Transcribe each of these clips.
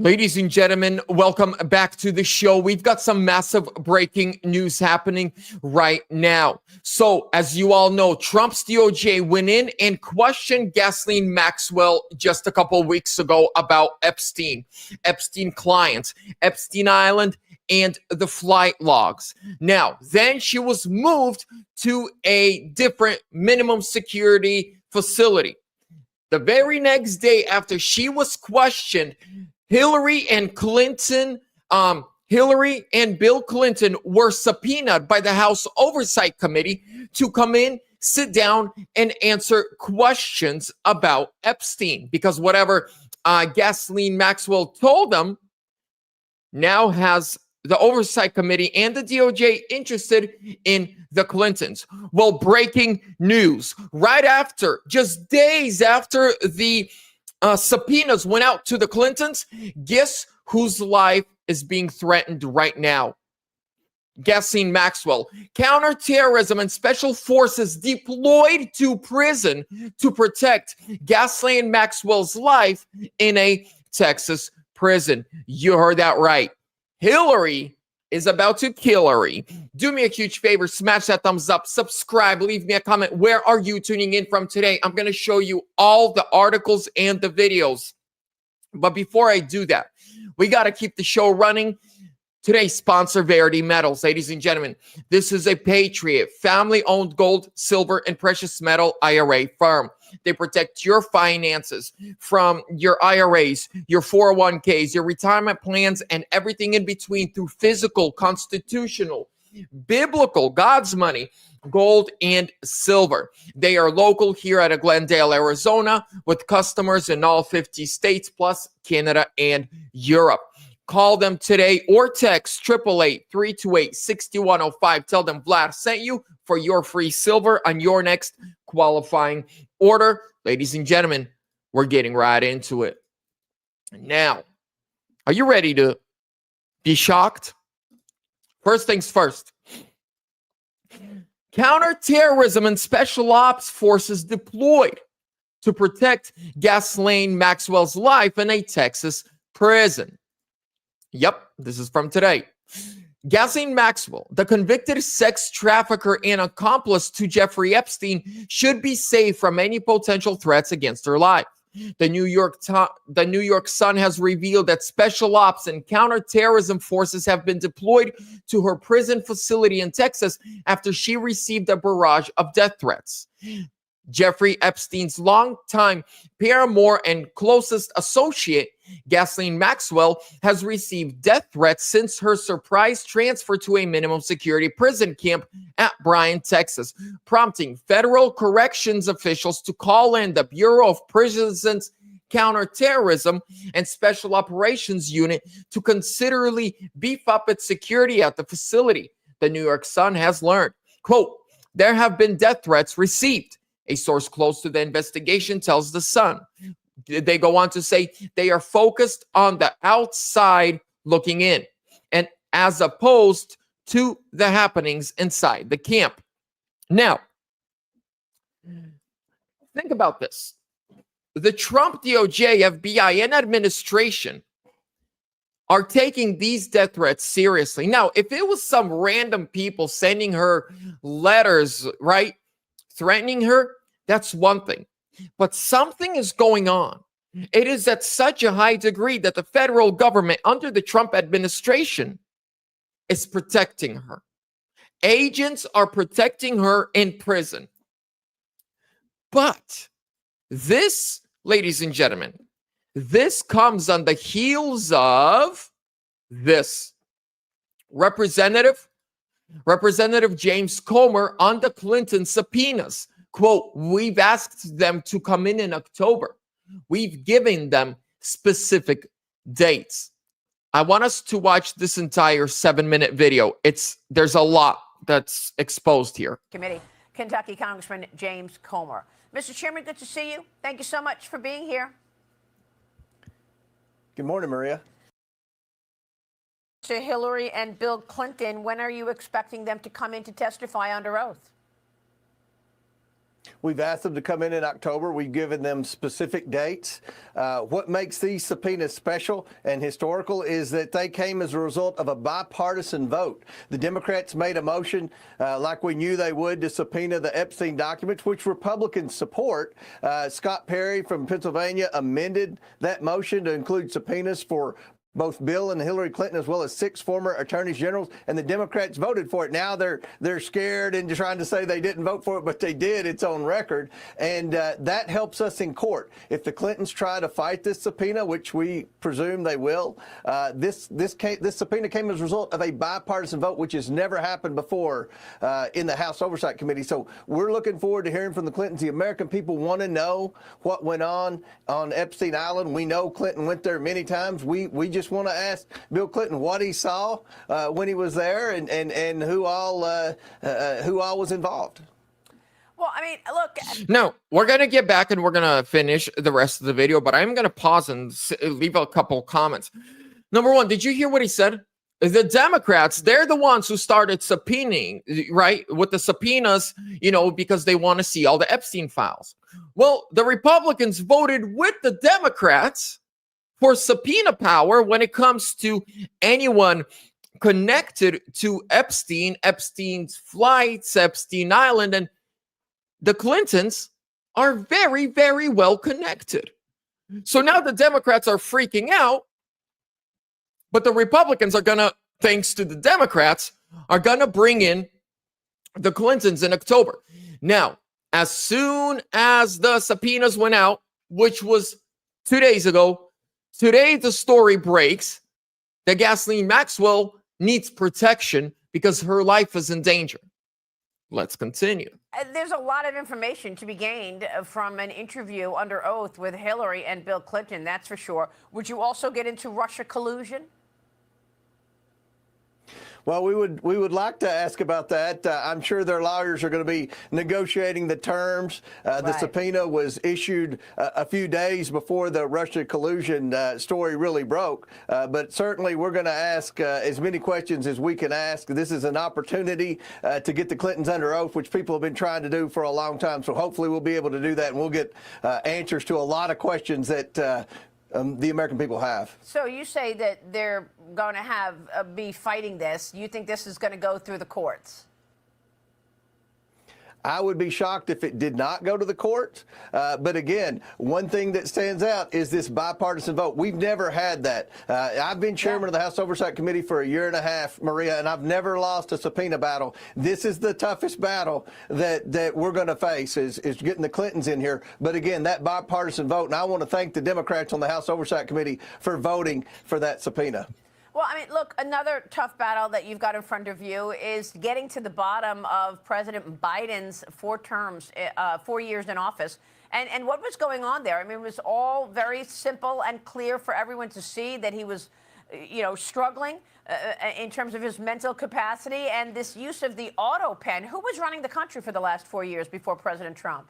Ladies and gentlemen, welcome back to the show. We've got some massive breaking news happening right now. So, as you all know, Trump's DOJ went in and questioned Ghaslain Maxwell just a couple of weeks ago about Epstein clients, Epstein Island, and the flight logs. Now, then she was moved to a different minimum security facility. The very next day after she was questioned, Hillary and Bill Clinton were subpoenaed by the House Oversight Committee to come in, sit down, and answer questions about Epstein, because whatever Ghaslain Maxwell told them now has the Oversight Committee and the DOJ interested in the Clintons. Well, breaking news. Right after, just days after the subpoenas went out to the Clintons, guess whose life is being threatened right now? Ghaslain Maxwell. Counterterrorism and special forces deployed to prison to protect Ghaslain Maxwell's life in a Texas prison. You heard that right. Hillary is about to kill Hillary. Do me a huge favor, smash that thumbs up, subscribe, leave me a comment. Where are you tuning in from today? I'm going to show you all the articles and the videos. But before I do that, we got to keep the show running. Today's sponsor, Verity Metals. Ladies and gentlemen, this is a Patriot, family-owned gold, silver, and precious metal IRA firm. They protect your finances from your IRAs, your 401ks, your retirement plans, and everything in between through physical, constitutional, biblical, God's money, gold, and silver. They are local here out of Glendale, Arizona, with customers in all 50 states, plus Canada and Europe. Call them today or text 888-328-6105. Tell them Vlad sent you for your free silver on your next qualifying order. Ladies and gentlemen, we're getting right into it. Now, are you ready to be shocked? First things first. Counterterrorism and special ops forces deployed to protect Ghaslain Maxwell's life in a Texas prison. Yep, this is from today. Ghaslain Maxwell, the convicted sex trafficker and accomplice to Jeffrey Epstein, should be safe from any potential threats against her life. The New York Sun has revealed that special ops and counterterrorism forces have been deployed to her prison facility in Texas after she received a barrage of death threats. Jeffrey Epstein's longtime paramour and closest associate, Ghaslain Maxwell, has received death threats since her surprise transfer to a minimum security prison camp at Bryan, Texas, prompting federal corrections officials to call in the Bureau of Prisons Counterterrorism and Special Operations Unit to considerably beef up its security at the facility. The New York Sun has learned, quote, there have been death threats received. A source close to the investigation tells the Sun. They go on to say they are focused on the outside looking in, and as opposed to the happenings inside the camp. Now, think about this. The Trump DOJ, FBI, and administration are taking these death threats seriously. Now, if it was some random people sending her letters, right, threatening her, that's one thing. But something is going on. It is at such a high degree that the federal government under the Trump administration is protecting her. Agents are protecting her in prison. But this, ladies and gentlemen, this comes on the heels of this. Representative James Comer on the Clinton subpoenas. Quote, we've asked them to come in October. We've given them specific dates. I want us to watch this entire 7-minute video. There's a lot that's exposed here. Committee, Kentucky Congressman James Comer. Mr. Chairman, good to see you. Thank you so much for being here. Good morning, Maria. To Hillary and Bill Clinton, when are you expecting them to come in to testify under oath? We've asked them to come in October. We've given them specific dates. What makes these subpoenas special and historical is that they came as a result of a bipartisan vote. The Democrats made a motion, like we knew they would, to subpoena the Epstein documents, which Republicans support. Scott Perry from Pennsylvania amended that motion to include subpoenas for both Bill and Hillary Clinton, as well as 6 former attorneys generals, and the Democrats voted for it. Now they're scared and trying to say they didn't vote for it, but they did. It's on record, and that helps us in court. If the Clintons try to fight this subpoena, which we presume they will, this subpoena came as a result of a bipartisan vote, which has never happened before in the House Oversight Committee. So we're looking forward to hearing from the Clintons. The American people want to know what went on Epstein Island. We know Clinton went there many times. We just want to ask Bill Clinton what he saw when he was there, and who all was involved. Well, I mean, look. Now, we're going to get back and we're going to finish the rest of the video, but I'm going to pause and leave a couple comments. Number one, did you hear what he said? The Democrats, they're the ones who started subpoenaing, right? With the subpoenas, because they want to see all the Epstein files. Well, the Republicans voted with the Democrats for subpoena power when it comes to anyone connected to Epstein, Epstein's flights, Epstein Island, and the Clintons are very, very well connected. So now the Democrats are freaking out, but the Republicans are gonna, thanks to the Democrats, are gonna bring in the Clintons in October. Now, as soon as the subpoenas went out, which was 2 days ago, today, the story breaks that Ghaslain Maxwell needs protection because her life is in danger. Let's continue. There's a lot of information to be gained from an interview under oath with Hillary and Bill Clinton, that's for sure. Would you also get into Russia collusion? Well, we would like to ask about that. I'm sure their lawyers are going to be negotiating the terms. The subpoena was issued a few days before the Russia collusion story really broke. But certainly we're going to ask as many questions as we can ask. This is an opportunity to get the Clintons under oath, which people have been trying to do for a long time. So hopefully we'll be able to do that, and we'll get answers to a lot of questions that the American people have. So you say that they're going to be fighting this. You think this is going to go through the courts? I would be shocked if it did not go to the courts. But again, one thing that stands out is this bipartisan vote. We've never had that. I've been chairman of the House Oversight Committee for 1.5 years, Maria, and I've never lost a subpoena battle. This is the toughest battle that we're going to face is getting the Clintons in here. But again, that bipartisan vote, and I want to thank the Democrats on the House Oversight Committee for voting for that subpoena. Well, I mean, look, another tough battle that you've got in front of you is getting to the bottom of President Biden's 4 years in office. And what was going on there? I mean, it was all very simple and clear for everyone to see that he was, struggling in terms of his mental capacity and this use of the auto pen. Who was running the country for the last 4 years before President Trump?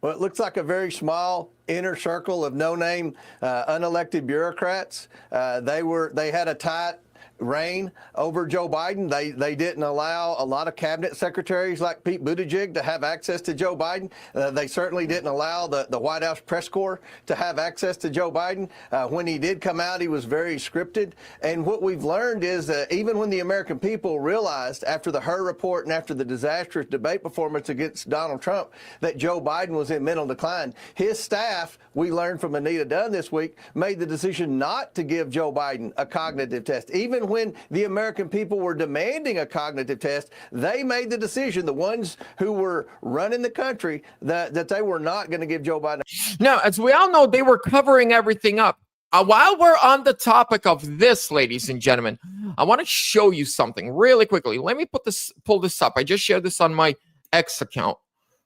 Well, it looks like a very small inner circle of no-name unelected bureaucrats. They had a tight reign over Joe Biden. They didn't allow a lot of cabinet secretaries like Pete Buttigieg to have access to Joe Biden. They certainly didn't allow the White House press corps to have access to Joe Biden. When he did come out, he was very scripted. And what we've learned is that even when the American people realized after the Hur report and after the disastrous debate performance against Donald Trump that Joe Biden was in mental decline, his staff, we learned from Anita Dunn this week, made the decision not to give Joe Biden a cognitive test. Even when the American people were demanding a cognitive test, they made the decision, the ones who were running the country, that they were not going to give Joe Biden. Now, as we all know, they were covering everything up. While we're on the topic of this, ladies and gentlemen, I want to show you something really quickly. Let me pull this up. I just shared this on my X account,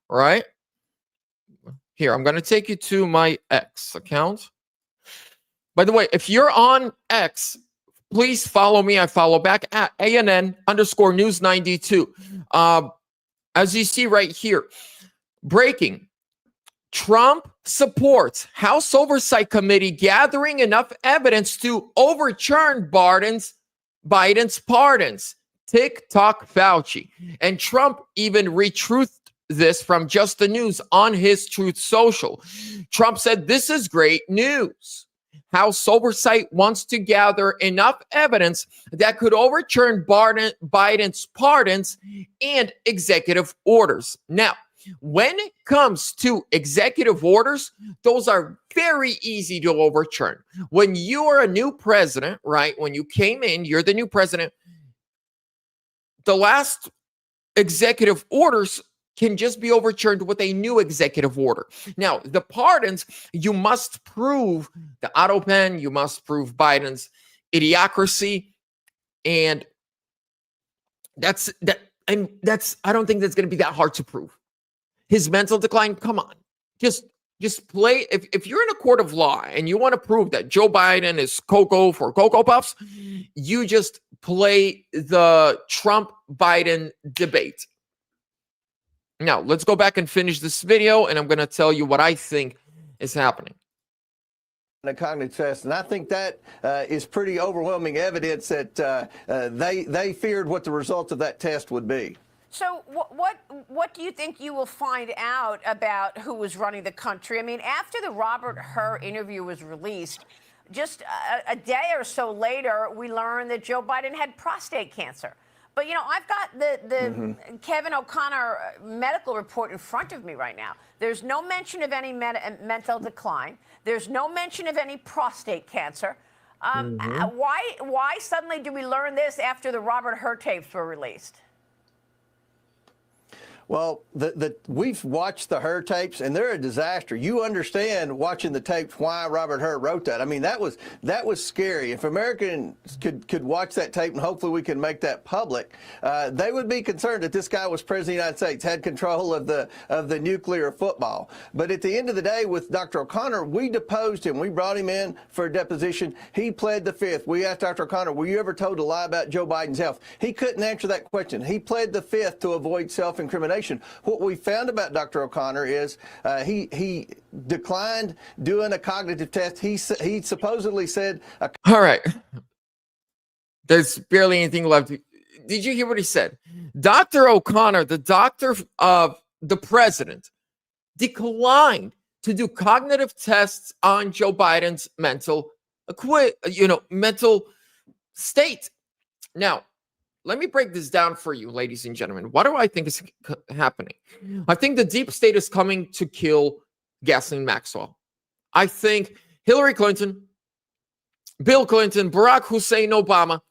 right? Here, I'm going to take you to my X account. By the way, if you're on X, please follow me. I follow back at ANN_news92. As you see right here, breaking. Trump supports House Oversight Committee gathering enough evidence to overturn Biden's pardons. TikTok Fauci. And Trump even retruthed this from Just the News on his Truth Social. Trump said, "This is great news. House Oversight wants to gather enough evidence that could overturn Biden's pardons and executive orders." Now, when it comes to executive orders, those are very easy to overturn. When you are a new president, right? When you came in, you're the new president. The last executive orders can just be overturned with a new executive order. Now, the pardons, you must prove the auto pen, you must prove Biden's idiocracy, and that's I don't think that's going to be that hard to prove. His mental decline, come on. Just play. If you're in a court of law and you want to prove that Joe Biden is Cocoa for Cocoa Puffs, you just play the Trump-Biden debate. Now, let's go back and finish this video, and I'm going to tell you what I think is happening. A cognitive test, and I think that is pretty overwhelming evidence that they feared what the results of that test would be. So what do you think you will find out about who was running the country? I mean, after the Robert Hur interview was released, just a day or so later, we learned that Joe Biden had prostate cancer. But, you know, I've got the Kevin O'Connor medical report in front of me right now. There's no mention of any mental decline. There's no mention of any prostate cancer. Why suddenly do we learn this after the Robert Hur tapes were released? Well, we've watched the Hur tapes, and they're a disaster. You understand watching the tapes why Robert Hur wrote that. I mean, that was scary. If Americans could watch that tape, and hopefully we can make that public, they would be concerned that this guy was president of the United States, had control of the nuclear football. But at the end of the day, with Dr. O'Connor, we deposed him. We brought him in for a deposition. He pled the fifth. We asked Dr. O'Connor, "Were you ever told to lie about Joe Biden's health?" He couldn't answer that question. He pled the fifth to avoid self-incrimination. What we found about Dr. O'Connor is he declined doing a cognitive test. He supposedly said, all right, there's barely anything left. Did you hear what he said? Dr. O'Connor, the doctor of the president, declined to do cognitive tests on Joe Biden's mental state. Now, let me break this down for you, ladies and gentlemen. What do I think is happening? I think the deep state is coming to kill Ghaslain Maxwell. I think Hillary Clinton, Bill Clinton, Barack Hussein Obama,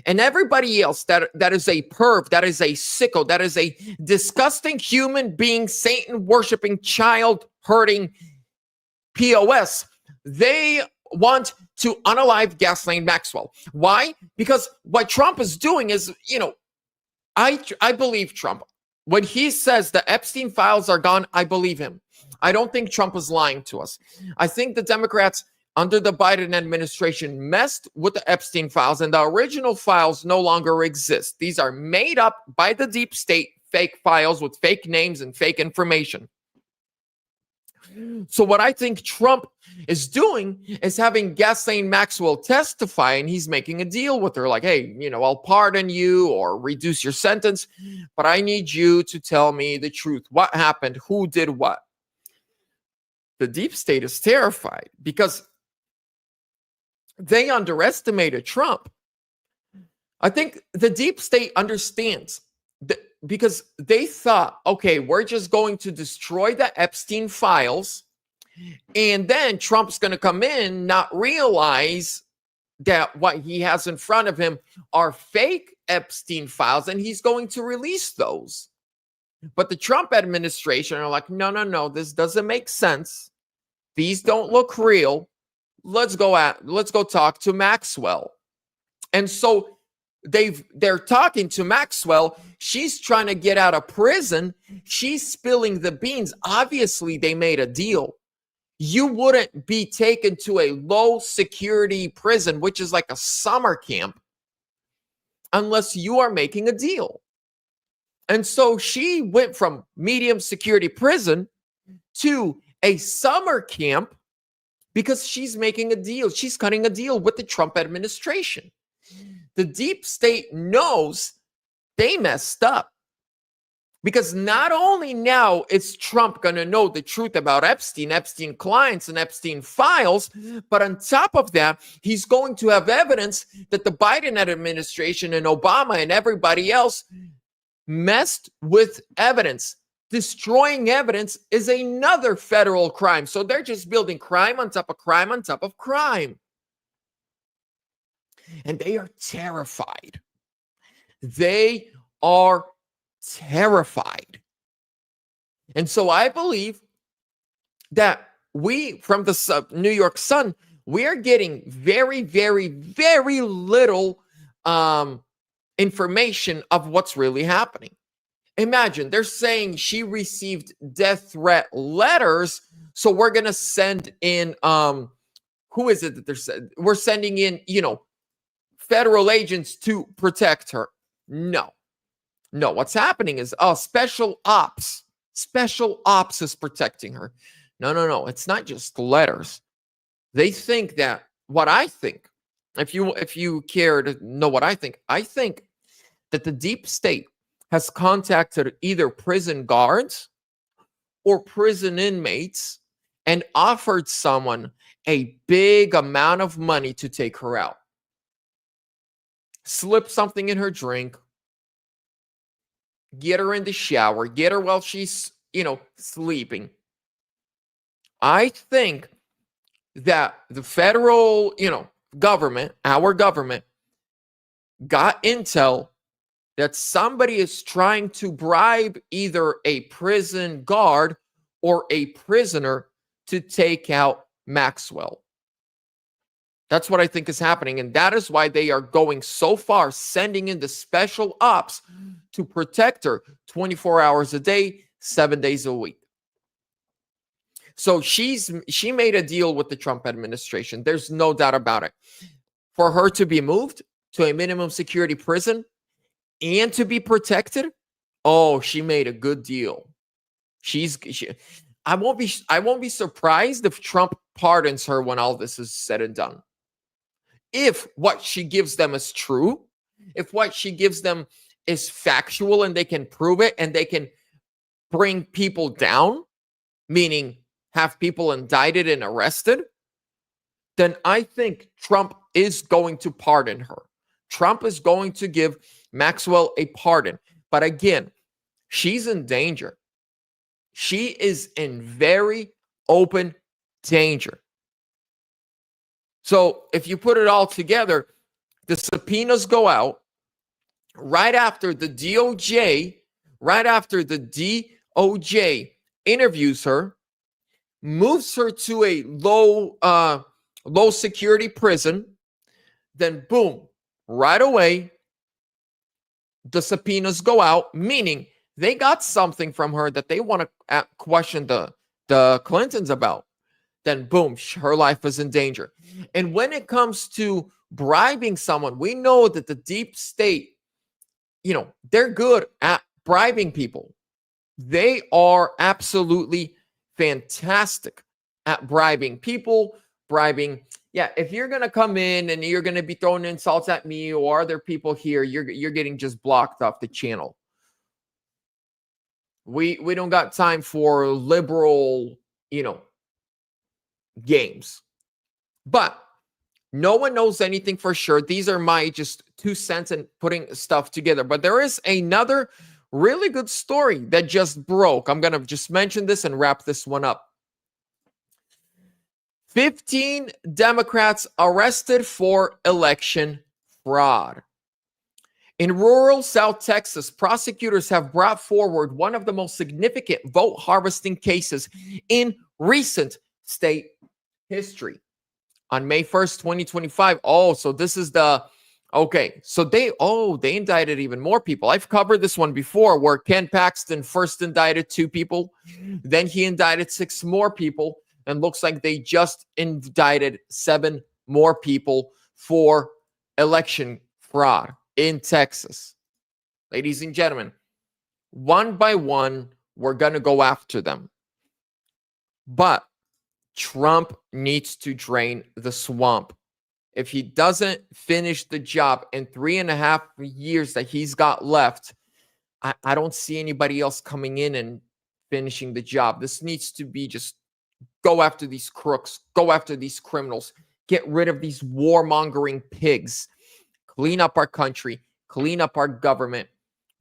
and everybody else that is a perv, that is a sicko, that is a disgusting human being, Satan-worshiping, child-hurting POS, they want to unalive Ghaslain Maxwell. Why? Because what Trump is doing is, I believe Trump. When he says the Epstein files are gone, I believe him. I don't think Trump is lying to us. I think the Democrats under the Biden administration messed with the Epstein files, and the original files no longer exist. These are made up by the deep state, fake files with fake names and fake information. So what I think Trump is doing is having Ghaslain Maxwell testify, and he's making a deal with her. Like, hey, I'll pardon you or reduce your sentence, but I need you to tell me the truth. What happened? Who did what? The deep state is terrified because they underestimated Trump. I think the deep state understands that because they thought, okay, we're just going to destroy the Epstein files, and then Trump's going to come in, not realize that what he has in front of him are fake Epstein files, and he's going to release those. But the Trump administration are like, no, this doesn't make sense. These don't look real. Let's go talk to Maxwell. And so they're talking to Maxwell. She's trying to get out of prison. She's spilling the beans. Obviously, they made a deal. You wouldn't be taken to a low security prison, which is like a summer camp, unless you are making a deal. And so she went from medium security prison to a summer camp because she's making a deal. She's cutting a deal with the Trump administration. The deep state knows they messed up. Because not only now is Trump going to know the truth about Epstein, Epstein clients, and Epstein files, but on top of that, he's going to have evidence that the Biden administration and Obama and everybody else messed with evidence. Destroying evidence is another federal crime. So they're just building crime on top of crime on top of crime. And they are terrified. They are terrified. And so I believe that we, from the New York Sun, we are getting very, very, very little information of what's really happening. Imagine they're saying she received death threat letters, so we're going to send in who is it that they're saying? We're sending in, federal agents to protect her. No, what's happening is special ops is protecting her. No, it's not just letters. They think that what I think, if you care to know what I think that the deep state has contacted either prison guards or prison inmates and offered someone a big amount of money to take her out. Slip something in her drink, get her in the shower, get her while she's, sleeping. I think that the federal, government, our government, got intel that somebody is trying to bribe either a prison guard or a prisoner to take out Maxwell. That's what I think is happening. And that is why they are going so far, sending in the special ops to protect her 24 hours a day, 7 days a week. So she made a deal with the Trump administration. There's no doubt about it. For her to be moved to a minimum security prison and to be protected, she made a good deal. I won't be surprised if Trump pardons her when all this is said and done. If what she gives them is true, if what she gives them is factual and they can prove it and they can bring people down, meaning have people indicted and arrested, then I think Trump is going to pardon her. Trump is going to give Maxwell a pardon. But again, she's in danger. She is in very open danger. So if you put it all together, the subpoenas go out right after the DOJ, interviews her, moves her to a low security prison, then boom, right away, the subpoenas go out, meaning they got something from her that they want to question the Clintons about. Then boom, her life is in danger. And when it comes to bribing someone, we know that the deep state, they're good at bribing people. They are absolutely fantastic at bribing people, if you're going to come in and you're going to be throwing insults at me or other people here, you're getting just blocked off the channel. We don't got time for liberal, games. But no one knows anything for sure. These are my just 2 cents and putting stuff together. But there is another really good story that just broke. I'm going to just mention this and wrap this one up. 15 Democrats arrested for election fraud. In rural South Texas, prosecutors have brought forward one of the most significant vote harvesting cases in recent state history. On May 1st, 2025. So this is so they indicted even more people. I've covered this one before where Ken Paxton first indicted 2 people. Then he indicted 6 more people. And looks like they just indicted 7 more people for election fraud in Texas. Ladies and gentlemen, one by one, we're going to go after them. But Trump needs to drain the swamp. If he doesn't finish the job in 3.5 years that he's got left, I don't see anybody else coming in and finishing the job. This needs to be just go after these crooks, go after these criminals, get rid of these warmongering pigs, clean up our country, clean up our government,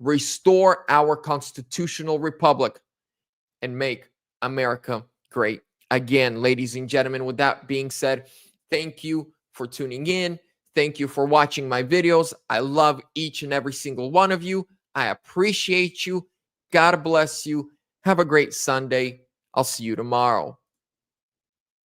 restore our constitutional republic, and make America great again. Ladies and gentlemen, with that being said, thank you for tuning in. Thank you for watching my videos. I love each and every single one of you. I appreciate you. God bless you. Have a great Sunday. I'll see you tomorrow.